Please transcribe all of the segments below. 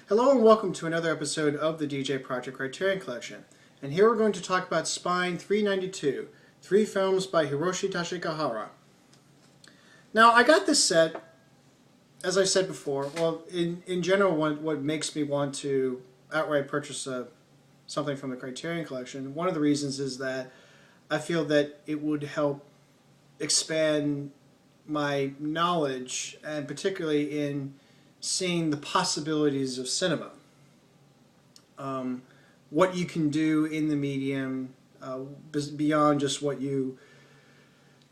Hello and welcome to another episode of the djproject Criterion Collection. And here we're going to talk about Spine 392, 3 films by Hiroshi Teshigahara. Now I got this set, as I said before, well in general what makes me want to outright purchase something from the Criterion Collection, one of the reasons is that I feel that it would help expand my knowledge, and particularly in seeing the possibilities of cinema. What you can do in the medium beyond just what you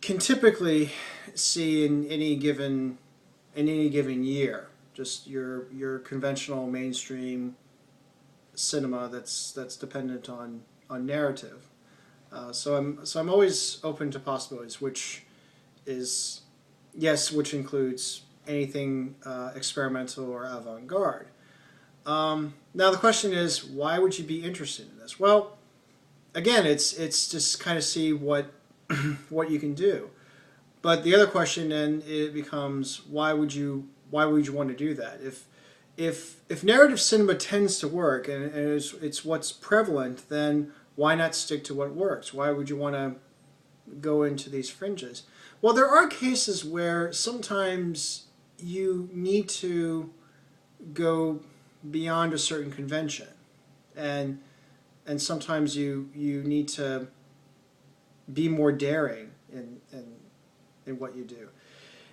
can typically see in any given year. Just your conventional mainstream cinema that's dependent on narrative. So I'm always open to possibilities, which includes anything experimental or avant-garde. Now the question is, why would you be interested in this? Well, again, it's just kind of see what what you can do. But the other question then it becomes, why would you want to do that? If narrative cinema tends to work and it's what's prevalent, then why not stick to what works? Why would you want to go into these fringes? Well, there are cases where sometimes you need to go beyond a certain convention, and sometimes you need to be more daring in what you do.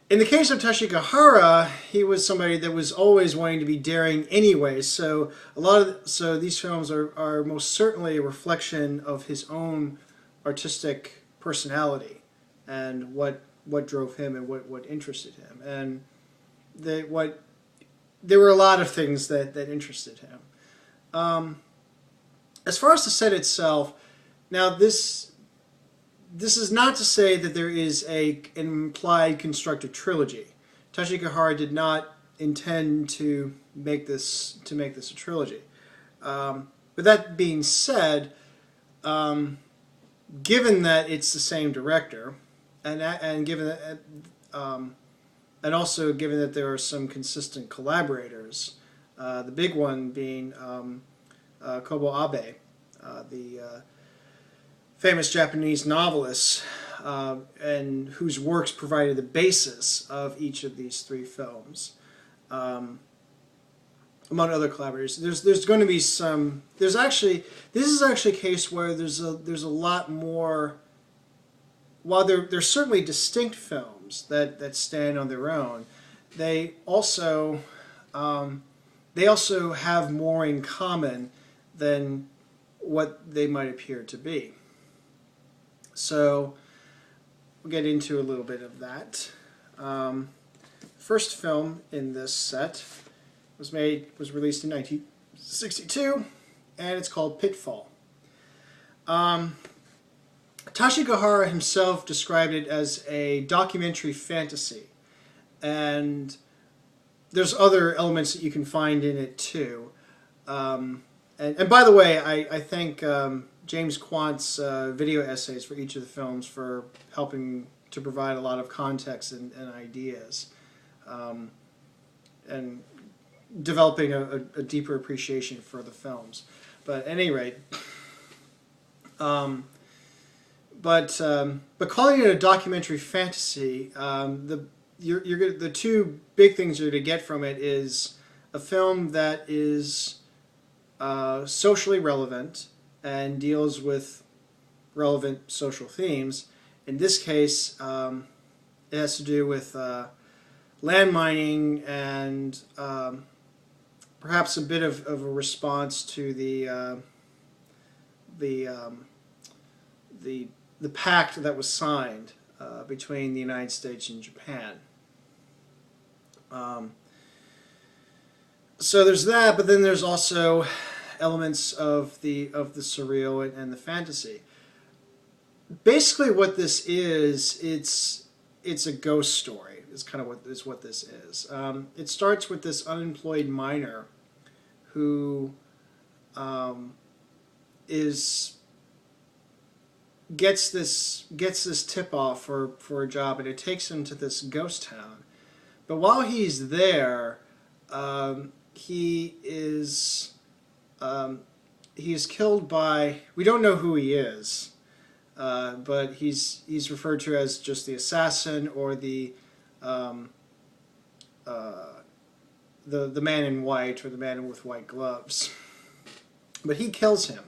In the case of Teshigahara, he was somebody that was always wanting to be daring anyway, so these films are most certainly a reflection of his own artistic personality and what drove him and what interested him. And there were a lot of things that interested him. As far as the set itself, now this is not to say that there is an implied constructed trilogy. Teshigahara did not intend to make this a trilogy. But that being said, given that it's the same director, and given that, and also given that there are some consistent collaborators, the big one being Kobo Abe, the famous Japanese novelist, and whose works provided the basis of each of these 3 films. Among other collaborators, there's going to be some. This is actually a case where there's a lot more. While they're certainly distinct films that stand on their own, they also have more in common than what they might appear to be. So we'll get into a little bit of that. First film in this set was released in 1962, and it's called Pitfall. Teshigahara himself described it as a documentary fantasy, and there's other elements that you can find in it too. And by the way, I thank James Quant's video essays for each of the films for helping to provide a lot of context and ideas, and developing a deeper appreciation for the films. But at any rate, But calling it a documentary fantasy, the 2 big things you're going to get from it is a film that is socially relevant and deals with relevant social themes. In this case, it has to do with land mining and perhaps a bit of a response to the pact that was signed between the United States and Japan. So there's that, but then there's also elements of the surreal and the fantasy. Basically, what this is, it's a ghost story. Is kind of what this is. It starts with this unemployed miner who gets this tip off for a job, and it takes him to this ghost town. But while he's there, he is killed by, we don't know who he is, but he's referred to as just the assassin, or the man in white, or the man with white gloves. But he kills him,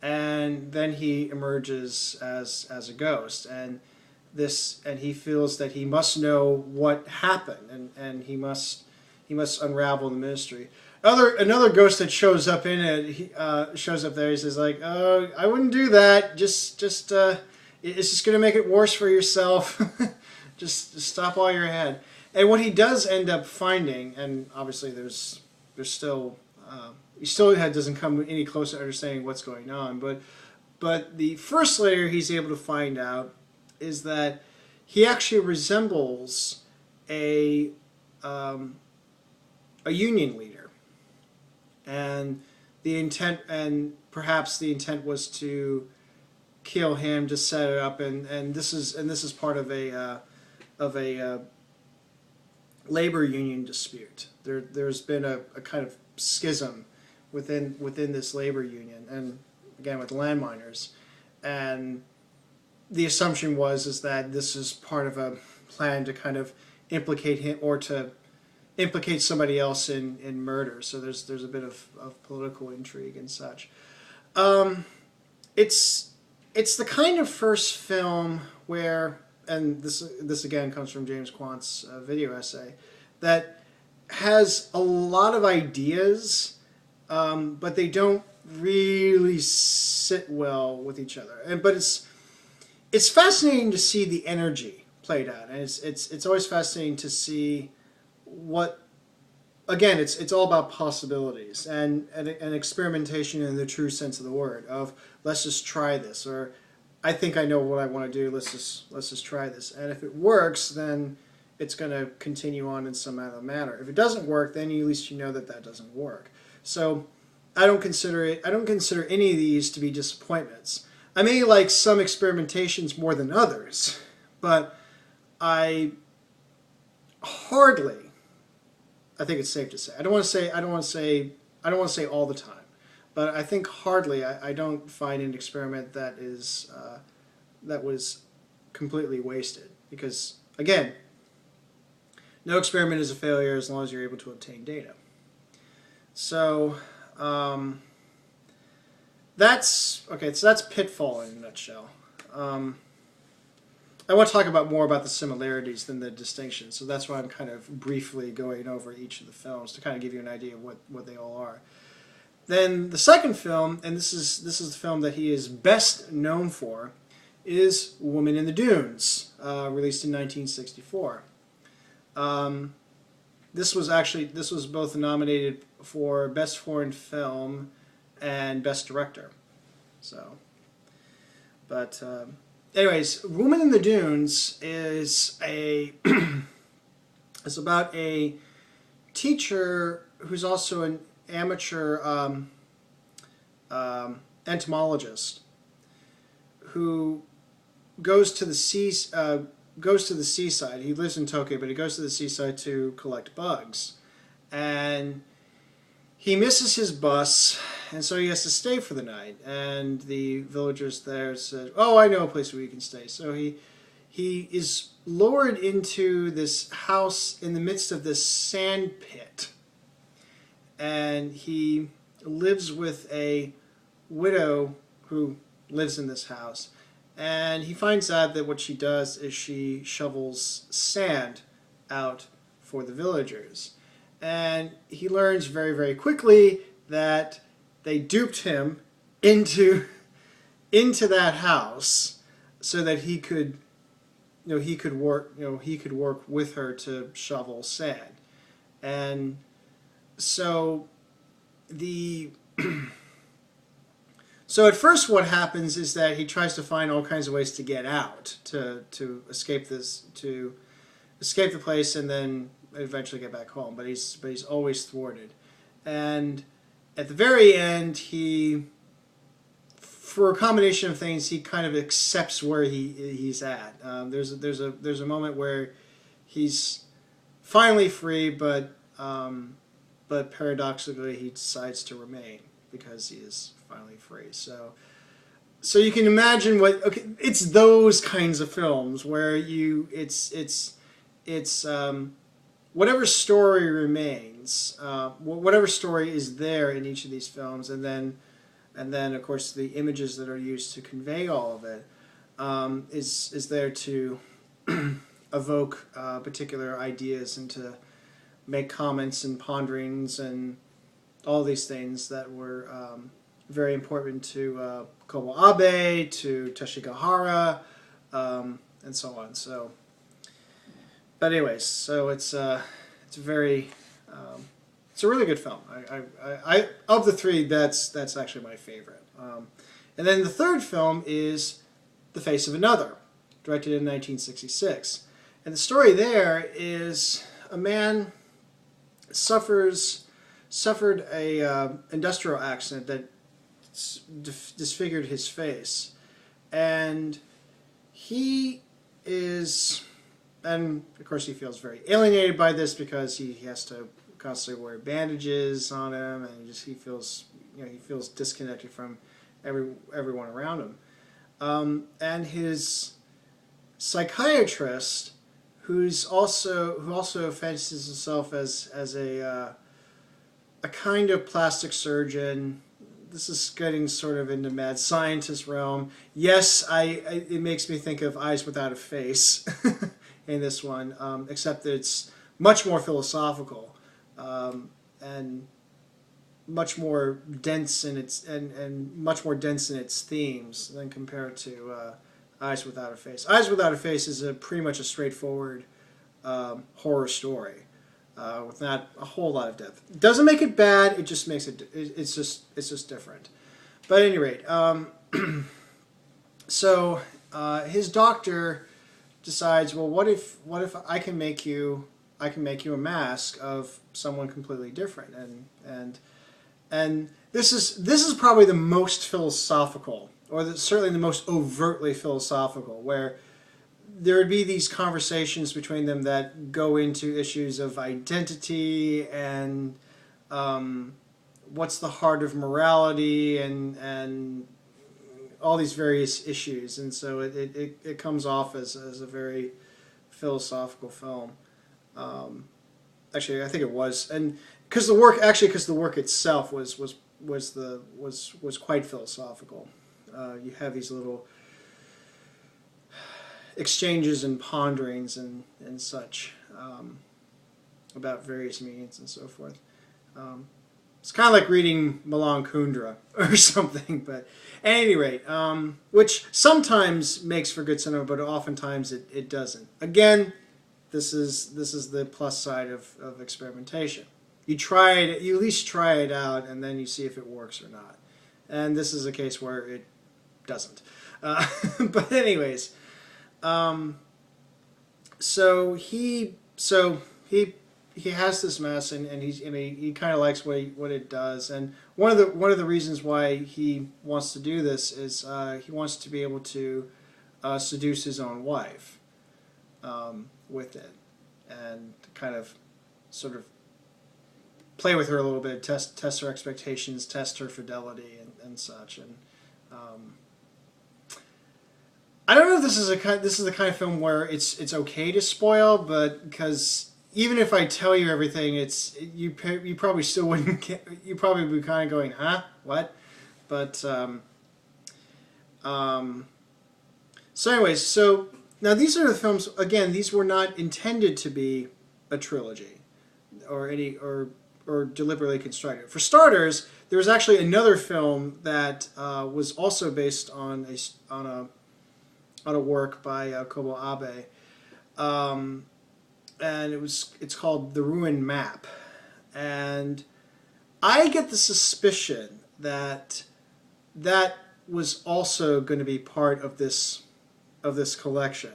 and then he emerges as a ghost, and he feels that he must know what happened, and he must unravel the mystery. Another ghost that shows up in it, shows up there. He says like, "Oh, I wouldn't do that. It's just going to make it worse for yourself. just stop while you're ahead." And what he does end up finding, and obviously there's still he still doesn't come any closer to understanding what's going on. But the first layer he's able to find out is that he actually resembles a union leader, and perhaps the intent was to kill him, to set it up, and this is part of a labor union dispute. There's been a kind of schism within this labor union, and again with landminers, and the assumption is that this is part of a plan to kind of implicate him, or to implicate somebody else in murder. So there's a bit of political intrigue and such. It's the kind of first film where, and this again comes from James Quant's video essay, that has a lot of ideas, but they don't really sit well with each other. But it's fascinating to see the energy played out, and it's always fascinating to see what, again, it's all about possibilities and experimentation in the true sense of the word, of let's just try this, or I think I know what I want to do, let's just try this, and if it works, then it's going to continue on in some other manner. If it doesn't work, then at least you know that doesn't work. So I don't consider any of these to be disappointments. I may like some experimentations more than others, but I think it's safe to say. I don't want to say all the time, but I think hardly. I don't find an experiment that was completely wasted, because again, no experiment is a failure as long as you're able to obtain data. So that's okay. So that's Pitfall in a nutshell. I want to talk more about the similarities than the distinctions, so that's why I'm kind of briefly going over each of the films to kind of give you an idea of what they all are. Then the second film, and this is the film that he is best known for, is Woman in the Dunes, released in 1964. This was both nominated for Best Foreign Film and Best Director. So, but anyways, Woman in the Dunes is is about a teacher who's also an amateur entomologist who goes to the seaside. He lives in Tokyo, but he goes to the seaside to collect bugs, and he misses his bus, and so he has to stay for the night. And the villagers there said, "Oh, I know a place where you can stay." So he is lowered into this house in the midst of this sand pit, and he lives with a widow who lives in this house. And he finds out that what she does is she shovels sand out for the villagers. And he learns very, very quickly that they duped him into that house so that he could work with her to shovel sand. And so So at first what happens is that he tries to find all kinds of ways to get out, to escape the place, and then eventually get back home. But he's always thwarted. And at the very end, for a combination of things, he kind of accepts where he's at. There's a moment where he's finally free, but but paradoxically he decides to remain because he is finally free. So you can imagine what, okay, it's those kinds of films where it's whatever story remains, whatever story is there in each of these films, and then of course the images that are used to convey all of it is there to evoke particular ideas and to make comments and ponderings and all these things that were very important to Kobo Abe, to Teshigahara, and so on. So, but anyways, so it's a very it's a really good film. I of the three, that's actually my favorite. And then the third film is The Face of Another, directed in 1966, and the story there is a man suffered a industrial accident that disfigured his face, and he is, and of course he feels very alienated by this because he has to constantly wear bandages on him, and he feels disconnected from everyone around him, and his psychiatrist, who also fancies himself as a kind of plastic surgeon. This is getting sort of into mad scientist realm. Yes, it makes me think of Eyes Without a Face in this one, except that it's much more philosophical and much more dense in its and much more dense in its themes than compared to Eyes Without a Face. Eyes Without a Face is pretty much a straightforward horror story. With not a whole lot of depth. It doesn't make it bad. It just makes it. It's just different. But at any rate, so his doctor decides, well, what if I can make you a mask of someone completely different, and this is probably the most philosophical, or certainly the most overtly philosophical, where there would be these conversations between them that go into issues of identity and what's the heart of morality and all these various issues, and so it comes off as a very philosophical film. Actually, I think it was, and because the work itself was quite philosophical. You have these little exchanges and ponderings and such about various meanings and so forth. It's kind of like reading Milan Kundera or something, but at any rate, which sometimes makes for good cinema, but oftentimes it doesn't. Again, this is the plus side of experimentation. You at least try it out, and then you see if it works or not. And this is a case where it doesn't. But anyways. So he has this mess, and he kind of likes what it does. And one of the reasons why he wants to do this is he wants to be able to seduce his own wife with it, and kind of sort of play with her a little bit, test her expectations, test her fidelity, and such. And I don't know if this is the kind of film where it's okay to spoil, but because even if I tell you everything, you probably still wouldn't get, you probably would be kind of going, huh, what? But so anyways, so now these are the films. Again, these were not intended to be a trilogy or deliberately constructed. For starters, there was actually another film that was also based on a work by Kobo Abe, and it's called The Ruined Map, and I get the suspicion that was also going to be part of this collection,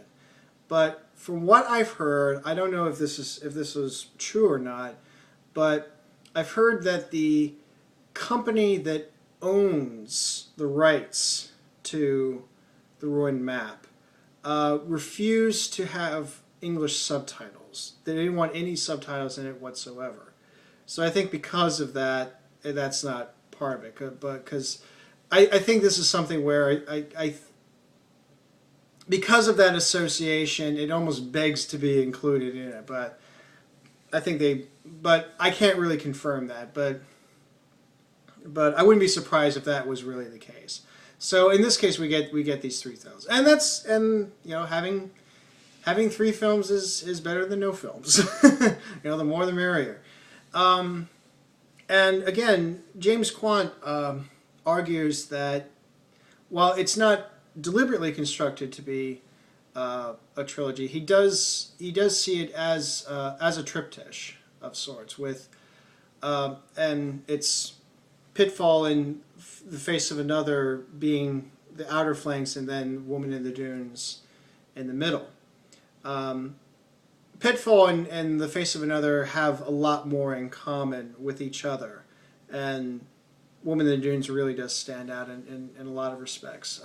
but from what I've heard, I don't know if this is true or not, but I've heard that the company that owns the rights to The Ruined Map refused to have English subtitles. They didn't want any subtitles in it whatsoever. So I think because of that, that's not part of it. But because I think this is something where because of that association, it almost begs to be included in it. But I think but I can't really confirm that. But I wouldn't be surprised if that was really the case. So in this case, we get these 3 films, and having 3 films is better than no films. The more the merrier. And again, James Quant argues that while it's not deliberately constructed to be a trilogy, he does see it as a triptych of sorts, with and it's Pitfall and The Face of Another being the outer flanks, and then Woman in the Dunes in the middle. Pitfall and The Face of Another have a lot more in common with each other, and Woman in the Dunes really does stand out in a lot of respects.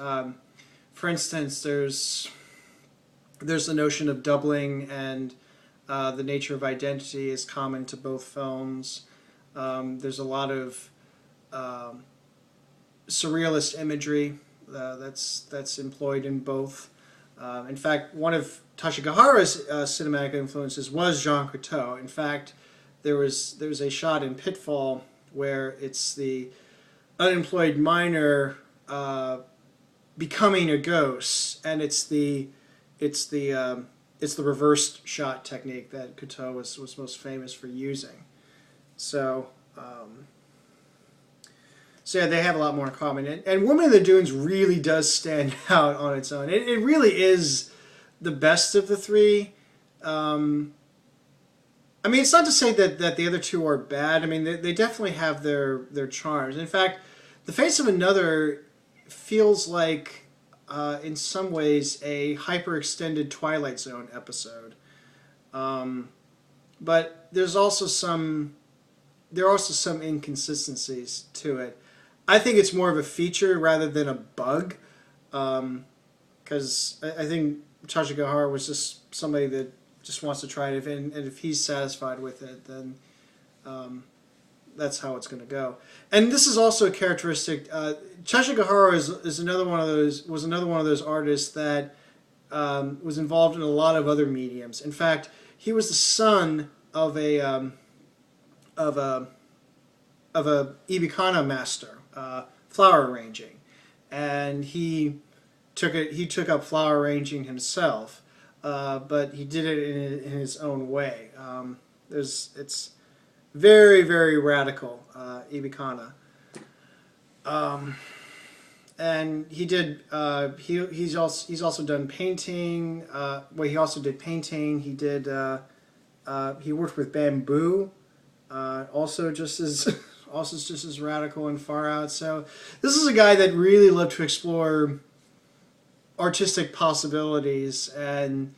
For instance, there's the notion of doubling, and the nature of identity is common to both films. There's a lot of surrealist imagery that's employed in both. In fact, one of Teshigahara's cinematic influences was Jean Cocteau. In fact, there was a shot in Pitfall where it's the unemployed miner becoming a ghost, and it's the reversed shot technique that Cocteau was most famous for using. So yeah, they have a lot more in common. And Woman in the Dunes really does stand out on its own. It really is the best of the 3. I mean, it's not to say that the other 2 are bad. I mean, they definitely have their charms. In fact, The Face of Another feels like, in some ways, a hyper-extended Twilight Zone episode. But there's also there are also some inconsistencies to it. I think it's more of a feature rather than a bug, because I think Teshigahara was just somebody that just wants to try it, and if he's satisfied with it, then that's how it's going to go. And this is also a characteristic. Teshigahara was another one of those artists that was involved in a lot of other mediums. In fact, he was the son of a Ibikana master, flower arranging, and he took up flower arranging himself, but he did it in his own way. It's very, very radical, Ibikana, and he did. He's also done painting. He also did painting. He did. He worked with bamboo. Also just as radical and far out. So this is a guy that really loved to explore artistic possibilities, and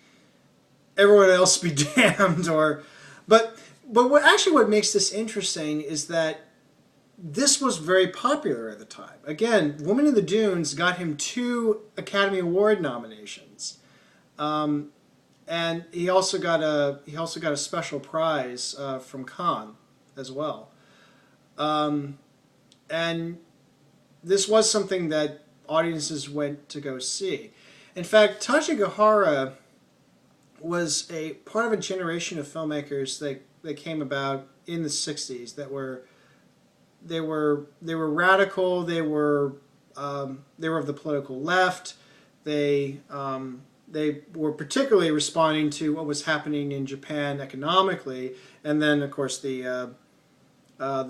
everyone else be damned. But what makes this interesting is that this was very popular at the time. Again, Woman in the Dunes got him 2 Academy Award nominations, and he also got a special prize from Cannes as well. And this was something that audiences went to go see. In fact, Teshigahara was a part of a generation of filmmakers that came about in the 60s that were radical. They were of the political left. They were particularly responding to what was happening in Japan economically, and then of course the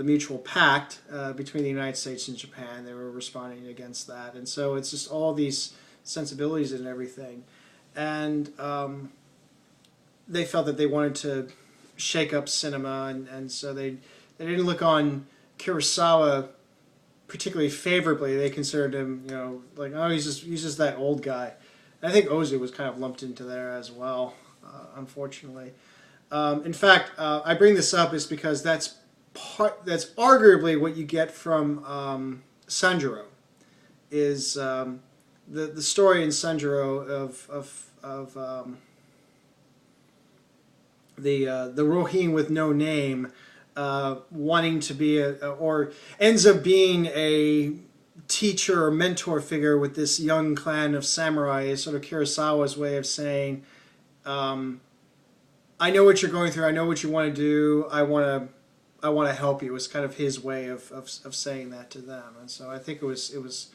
mutual pact between the United States and Japan. They were responding against that, and so it's just all these sensibilities and everything, and they felt that they wanted to shake up cinema, and so they didn't look on Kurosawa particularly favorably. They considered him, like, oh, he's just that old guy. And I think Ozu was kind of lumped into there as well, unfortunately. In fact, I bring this up is because that's arguably what you get from Sanjuro, is the story in Sanjuro of the Rohirrim with no name wanting to be or ends up being a teacher or mentor figure with this young clan of samurai is sort of Kurosawa's way of saying, I know what you're going through, I know what you want to do, I want to help you. It's kind of his way of saying that to them. And so I think it was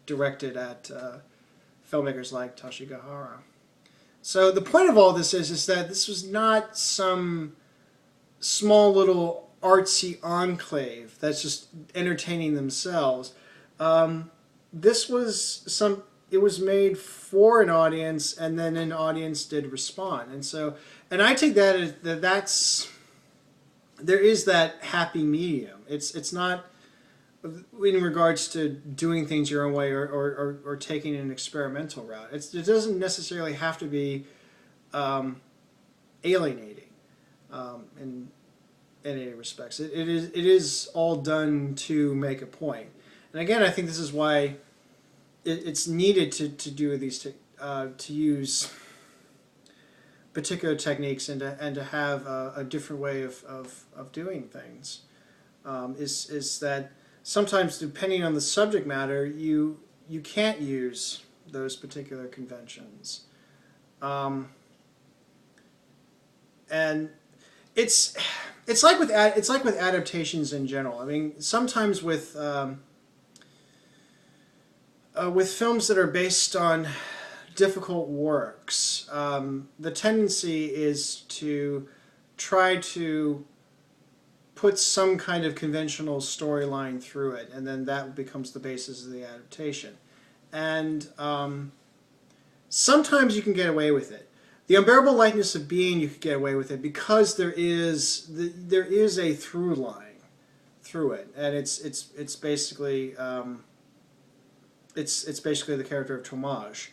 directed at filmmakers like Teshigahara. So the point of all this is that this was not some small little artsy enclave that's just entertaining themselves. This was it was made for an audience, and then an audience did respond. And I take that as there is that happy medium. It's not in regards to doing things your own way or taking an experimental route. It doesn't necessarily have to be alienating in any respects. It is all done to make a point. And again, I think this is why it's needed to do these to use particular techniques and to have a different way of doing things. Is that sometimes, depending on the subject matter, you can't use those particular conventions, and it's like with adaptations in general. I mean, sometimes with films that are based on difficult works, the tendency is to try to put some kind of conventional storyline through it, and then that becomes the basis of the adaptation. And sometimes you can get away with it. The Unbearable Lightness of Being, you could get away with it because there is a through line through it, and it's basically it's basically the character of Tomage,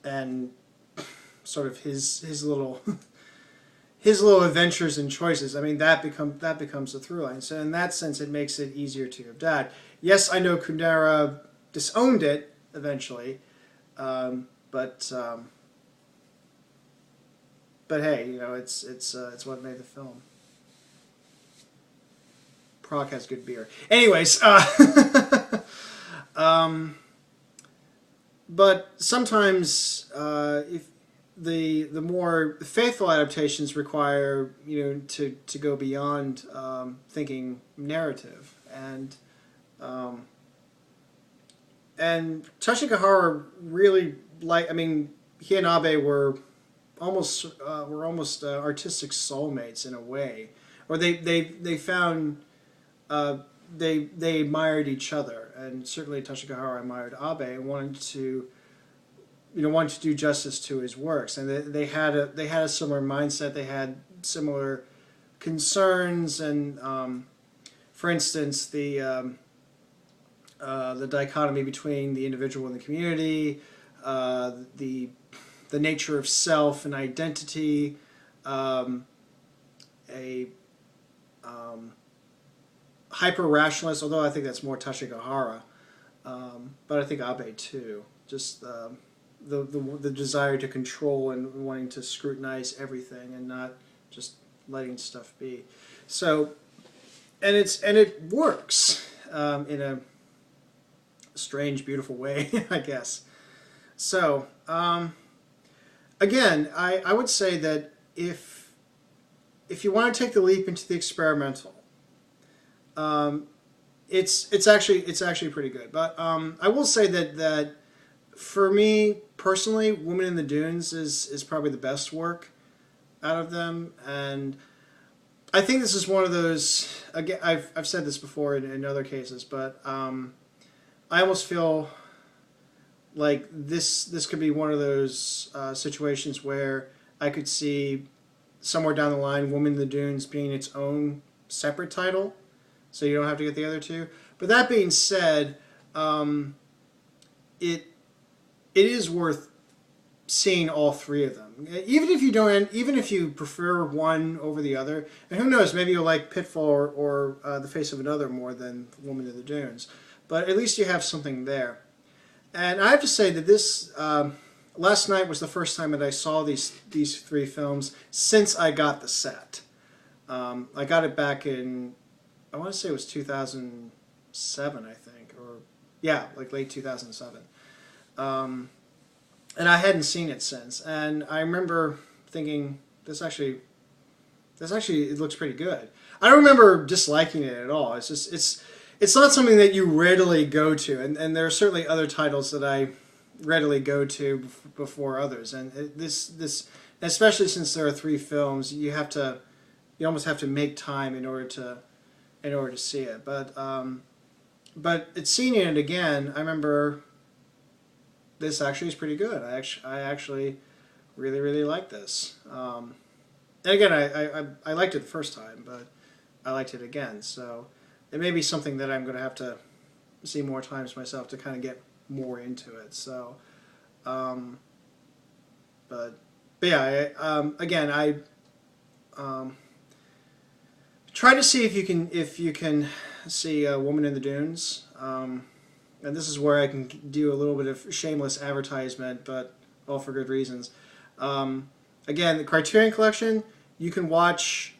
and sort of his little his little adventures and choices. I mean, that becomes a through line. So in that sense, it makes it easier to adapt. Yes, I know Kundera disowned it eventually, but hey, you know, it's what made the film. Prague has good beer. Anyways, but sometimes if the more faithful adaptations require, you know, to go beyond thinking narrative, and Teshigahara really I mean, he and Abe were almost artistic soulmates in a way, or they found they admired each other, and certainly Teshigahara admired Abe and wanted to do justice to his works, and they had a similar mindset. They had similar concerns, and for instance, the dichotomy between the individual and the community, the nature of self and identity, hyper-rationalist, although I think that's more Teshigahara, but I think Abe too. Just the desire to control and wanting to scrutinize everything and not just letting stuff be. So, and it works in a strange, beautiful way, I guess. So, again, I would say that if you want to take the leap into the experimental, it's actually pretty good. But I will say that for me personally, Woman in the Dunes is probably the best work out of them, and I think this is one of those. Again, I've said this before in other cases, but I almost feel like this could be one of those situations where I could see somewhere down the line Woman in the Dunes being its own separate title, so you don't have to get the other two. But that being said, it is worth seeing all three of them, even if you prefer one over the other. And who knows, maybe you'll like Pitfall or The Face of Another more than Woman in the Dunes. But at least you have something there. And I have to say that this last night was the first time that I saw these three films since I got the set. I got it back in, I want to say it was 2007, I think, or yeah, like late 2007. And I hadn't seen it since. And I remember thinking, this actually it looks pretty good. I don't remember disliking it at all. It's just it's not something that you readily go to, and there are certainly other titles that I readily go to before others. And this especially since there are 3 films, you almost have to make time in order to see it. But it's seeing it again, I remember this actually is pretty good. I actually really like this. And again, I liked it the first time, but I liked it again. So it may be something that I'm going to have to see more times myself to kind of get more into it. So, but yeah, again, I try to see if you can see Woman in the Dunes. And this is where I can do a little bit of shameless advertisement, but all for good reasons. Again, the Criterion Collection, you can watch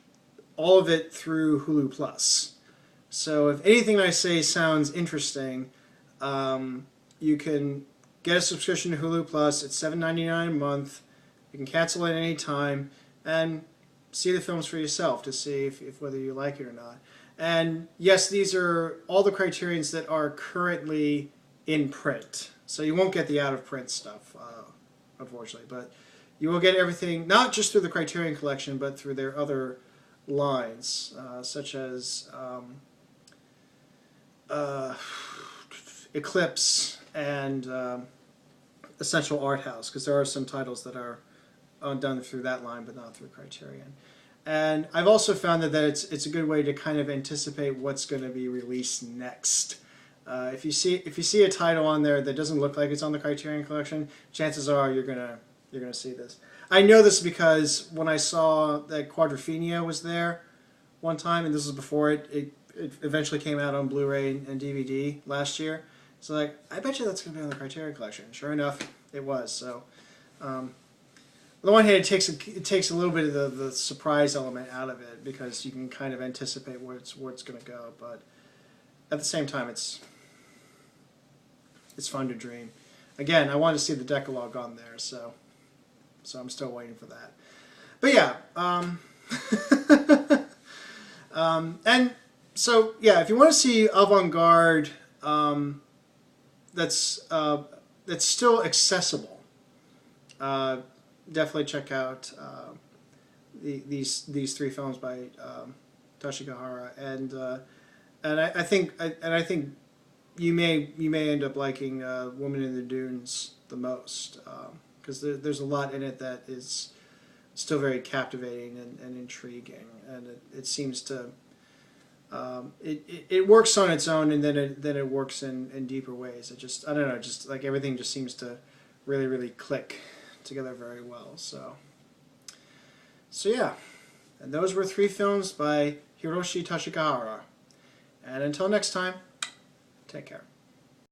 all of it through Hulu Plus. So if anything I say sounds interesting, you can get a subscription to Hulu Plus. It's $7.99 a month. You can cancel at any time and see the films for yourself to see if whether you like it or not. And yes, these are all the Criterions that are currently in print. So you won't get the out-of-print stuff, unfortunately. But you will get everything, not just through the Criterion Collection, but through their other lines, such as Eclipse and Essential Art House, because there are some titles that are done through that line, but not through Criterion. And I've also found that it's a good way to kind of anticipate what's going to be released next. If you see a title on there that doesn't look like it's on the Criterion Collection, chances are you're gonna see this. I know this because when I saw that Quadrophenia was there one time, and this was before it eventually came out on Blu-ray and DVD last year. So like, I bet you that's gonna be on the Criterion Collection. Sure enough, it was. So. On the one hand, it takes a little bit of the surprise element out of it because you can kind of anticipate where it's going to go. But at the same time, it's fun to dream. Again, I want to see the Decalogue on there, so I'm still waiting for that. But yeah, and so yeah, if you want to see avant-garde that's still accessible. Definitely check out these 3 films by Teshigahara, and I think you may end up liking Woman in the Dunes the most because there's a lot in it that is still very captivating and intriguing, and it seems to it works on its own, and then it works in deeper ways. I don't know, just like everything just seems to really click together very well. So yeah, and those were 3 films by Hiroshi Teshigahara. And until next time, take care.